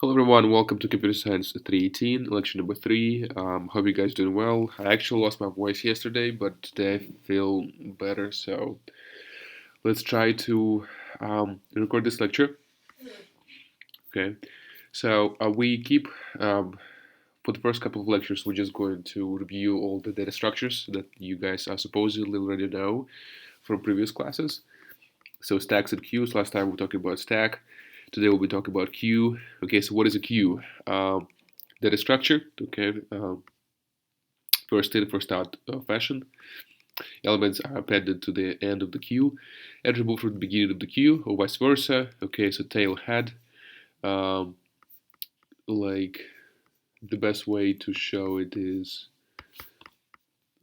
Hello everyone, welcome to Computer Science 318, lecture number 3. Hope you guys doing well. I actually lost my voice yesterday, but today I feel better, so let's try to record this lecture. Okay, so we keep, for the first couple of lectures, we're just going to review all the data structures that you guys are supposedly already know from previous classes. So stacks and queues, last time we were talking about stack. Today we'll be talking about queue. Okay, so what is a queue? Data structure, okay, first in, first out fashion. Elements are appended to the end of the queue and removed from the beginning of the queue, or vice versa. Okay, so tail head, um, like the best way to show it is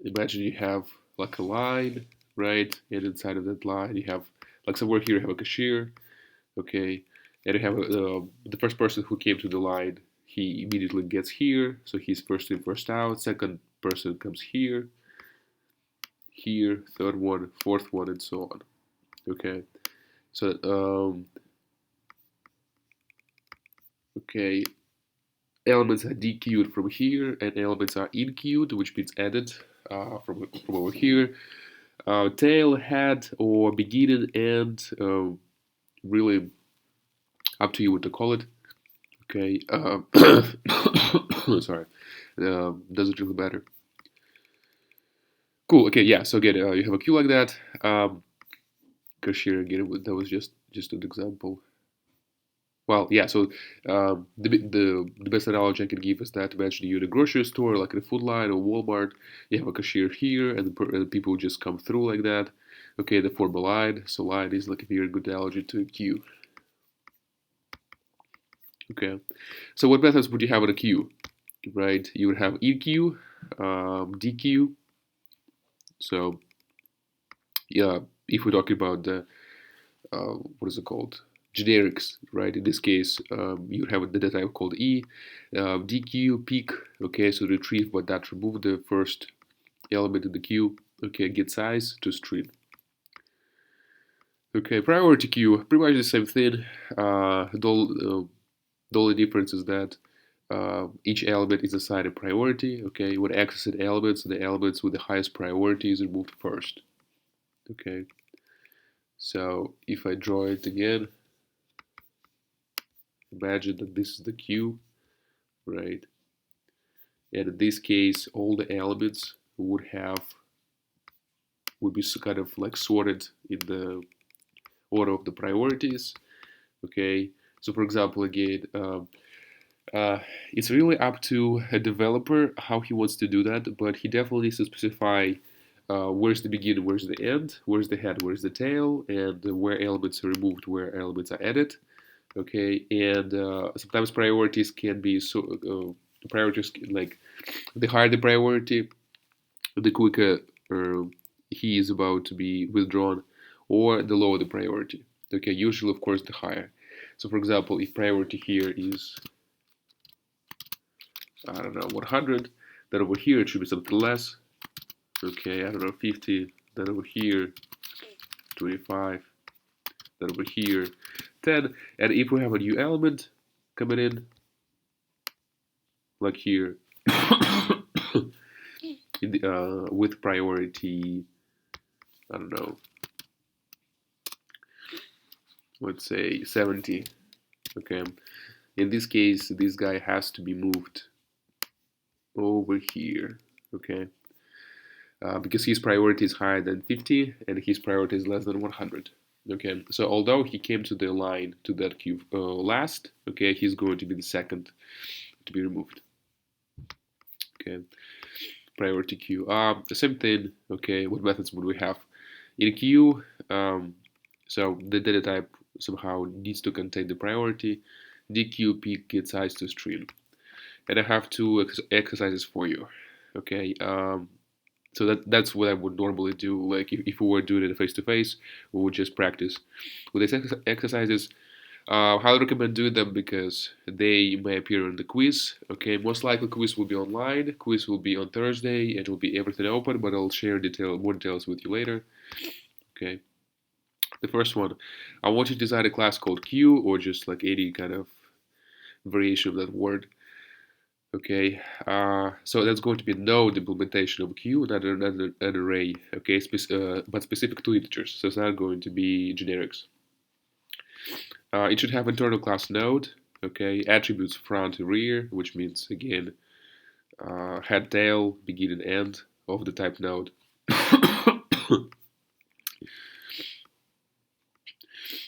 imagine you have like a line, right? And inside of that line you have like somewhere here you have a cashier, okay, and you have the first person who came to the line, he immediately gets here, so he's first in, first out. Second person comes here, third one, fourth one, and so on. Okay, so okay, elements are dequeued from here, and elements are inqueued, which means added from over here. Tail, head, or beginning, end, really up to you what to call it. Okay, sorry, doesn't really matter. Cool. Okay, yeah. So again, you have a queue like that. Cashier again. That was just an example. Well, yeah. So the best analogy I can give is that imagine you're in a grocery store, like in a Food Line or Walmart. You have a cashier here, and the people just come through like that. Okay, they form a line. So line is like a very good analogy to a queue. Okay. So what methods would you have in a queue? Right. You would have enqueue, dequeue. So yeah, if we're talking about the what is it called? Generics, right? In this case, you have a data type called E, DQ, peak, okay, so retrieve but that remove the first element in the queue, okay, get size to string. Okay, priority queue, pretty much the same thing. The only difference is that each element is assigned a priority, okay, when accessing elements, the elements with the highest priority is removed first, okay. So if I draw it again, imagine that this is the queue, right? And in this case, all the elements would be kind of like sorted in the order of the priorities. Okay, so for example, again, it's really up to a developer how he wants to do that, but he definitely needs to specify where's the beginning, where's the end, where's the head, where's the tail, and where elements are removed, where elements are added. Okay, and sometimes priorities can be priorities like the higher the priority, the quicker he is about to be withdrawn, or the lower the priority. Okay, usually, of course, the higher. So, for example, if priority here is, I don't know, 100, then over here it should be something less. Okay, I don't know, 50, then over here, 25, then over here, 10. And if we have a new element coming in, like here, in the, with priority, I don't know, let's say 70. Okay, in this case, this guy has to be moved over here. Okay, because his priority is higher than 50 and his priority is less than 100. Okay, so although he came to the line to that queue last, okay, he's going to be the second to be removed. Okay, priority queue. The same thing. Okay, what methods would we have in a queue? So the data type somehow needs to contain the priority. DQ, peak, get size to string. And I have two exercises for you. Okay, so that's what I would normally do. Like if we were doing it face to face, we would just practice with these exercises. Highly recommend doing them because they may appear in the quiz. Okay, most likely quiz will be online. Quiz will be on Thursday. It will be everything open, but I'll share more details with you later. Okay, the first one, I want you to design a class called Q or just like any kind of variation of that word. Okay, so that's going to be node implementation of a queue, not an array. Okay, but specific to integers, so it's not going to be generics. It should have internal class node. Okay, attributes front and rear, which means again head, tail, begin and end of the type node.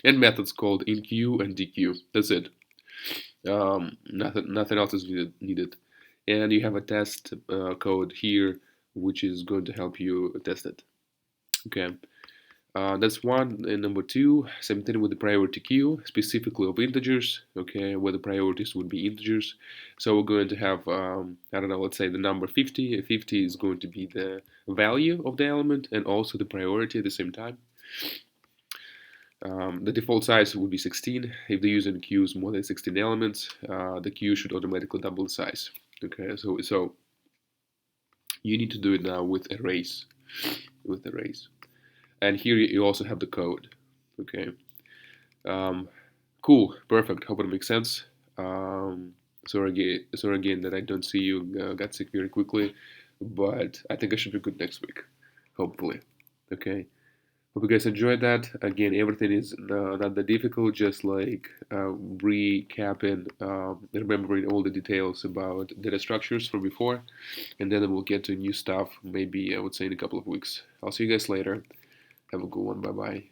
And methods called enqueue and dequeue. That's it. Nothing else is needed. And you have a test code here, which is going to help you test it. Okay, that's one. And number two, same thing with the priority queue, specifically of integers. Okay, where the priorities would be integers. So we're going to have, I don't know, let's say the number 50. 50 is going to be the value of the element and also the priority at the same time. The default size would be 16. If the user queues more than 16 elements, the queue should automatically double the size. Okay, so you need to do it now with arrays, and here you also have the code. Okay, cool, perfect. Hope it makes sense. Sorry again that I don't see you got sick very quickly, but I think I should be good next week, hopefully. Okay. Hope you guys enjoyed that. Again, everything is not that difficult, just like recapping, remembering all the details about data structures from before, and then we'll get to new stuff, maybe I would say in a couple of weeks. I'll see you guys later. Have a good one. Bye bye.